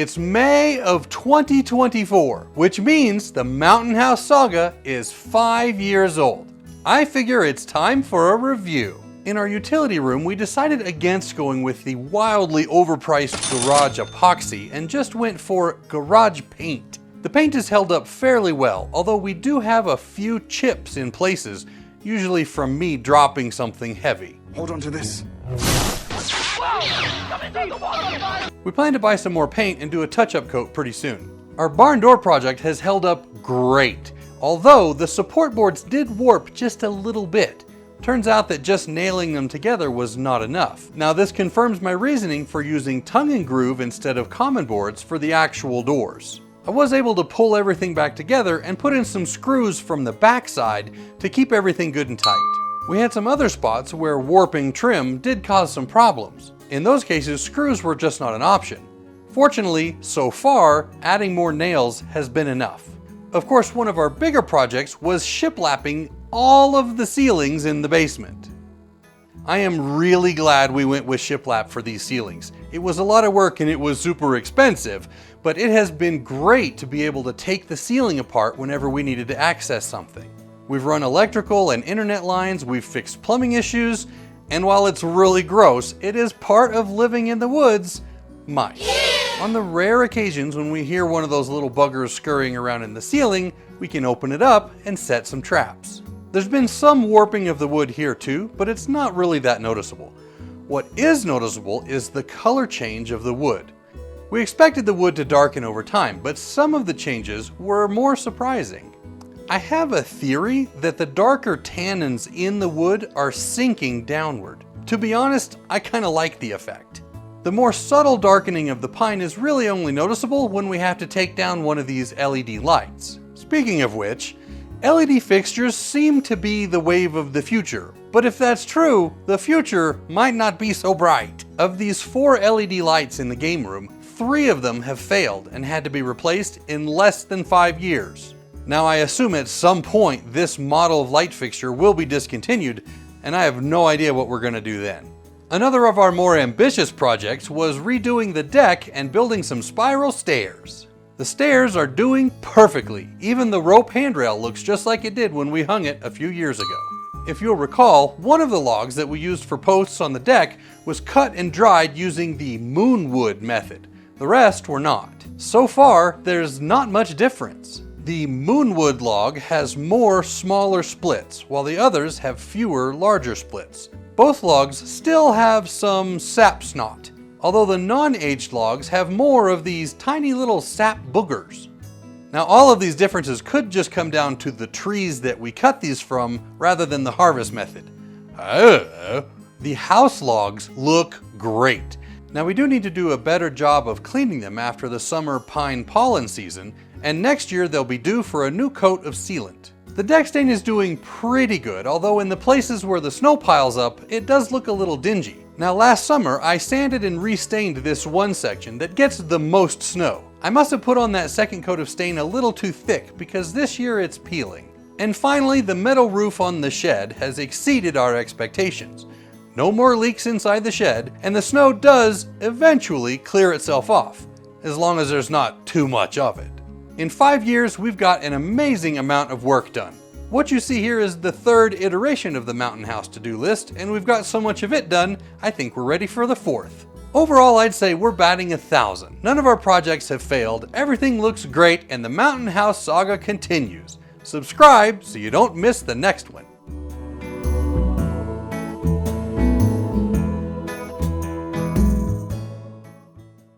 It's May of 2024, which means the Mountain House Saga is 5 years old. I figure it's time for a review. In our utility room, we decided against going with the wildly overpriced garage epoxy and just went for garage paint. The paint has held up fairly well, although we do have a few chips in places, usually from me dropping something heavy. Hold on to this. We plan to buy some more paint and do a touch-up coat pretty soon. Our barn door project has held up great, although the support boards did warp just a little bit. Turns out that just nailing them together was not enough. Now this confirms my reasoning for using tongue and groove instead of common boards for the actual doors. I was able to pull everything back together and put in some screws from the backside to keep everything good and tight. We had some other spots where warping trim did cause some problems. In those cases, screws were just not an option. Fortunately, so far, adding more nails has been enough. Of course, one of our bigger projects was shiplapping all of the ceilings in the basement. I am really glad we went with shiplap for these ceilings. It was a lot of work and it was super expensive, but it has been great to be able to take the ceiling apart whenever we needed to access something. We've run electrical and internet lines, we've fixed plumbing issues, and while it's really gross, it is part of living in the woods, mice. On the rare occasions when we hear one of those little buggers scurrying around in the ceiling, we can open it up and set some traps. There's been some warping of the wood here too, but it's not really that noticeable. What is noticeable is the color change of the wood. We expected the wood to darken over time, but some of the changes were more surprising. I have a theory that the darker tannins in the wood are sinking downward. To be honest, I kind of like the effect. The more subtle darkening of the pine is really only noticeable when we have to take down one of these LED lights. Speaking of which, LED fixtures seem to be the wave of the future. But if that's true, the future might not be so bright. Of these 4 LED lights in the game room, 3 of them have failed and had to be replaced in less than 5 years. Now I assume at some point this model of light fixture will be discontinued, and I have no idea what we're going to do then. Another of our more ambitious projects was redoing the deck and building some spiral stairs. The stairs are doing perfectly. Even the rope handrail looks just like it did when we hung it a few years ago. If you'll recall, one of the logs that we used for posts on the deck was cut and dried using the moonwood method. The rest were not. So far, there's not much difference. The moonwood log has more smaller splits, while the others have fewer larger splits. Both logs still have some sap snot, although the non-aged logs have more of these tiny little sap boogers. Now all of these differences could just come down to the trees that we cut these from rather than the harvest method. The house logs look great. Now we do need to do a better job of cleaning them after the summer pine pollen season, and next year they'll be due for a new coat of sealant. The deck stain is doing pretty good, although in the places where the snow piles up, it does look a little dingy. Now last summer, I sanded and restained this one section that gets the most snow. I must have put on that second coat of stain a little too thick because this year it's peeling. And finally, the metal roof on the shed has exceeded our expectations. No more leaks inside the shed, and the snow does eventually clear itself off, as long as there's not too much of it. In 5 years, we've got an amazing amount of work done. What you see here is the 3rd iteration of the Mountain House to-do list, and we've got so much of it done, I think we're ready for the 4th. Overall, I'd say we're batting 1,000. None of our projects have failed, everything looks great, and the Mountain House Saga continues. Subscribe so you don't miss the next one.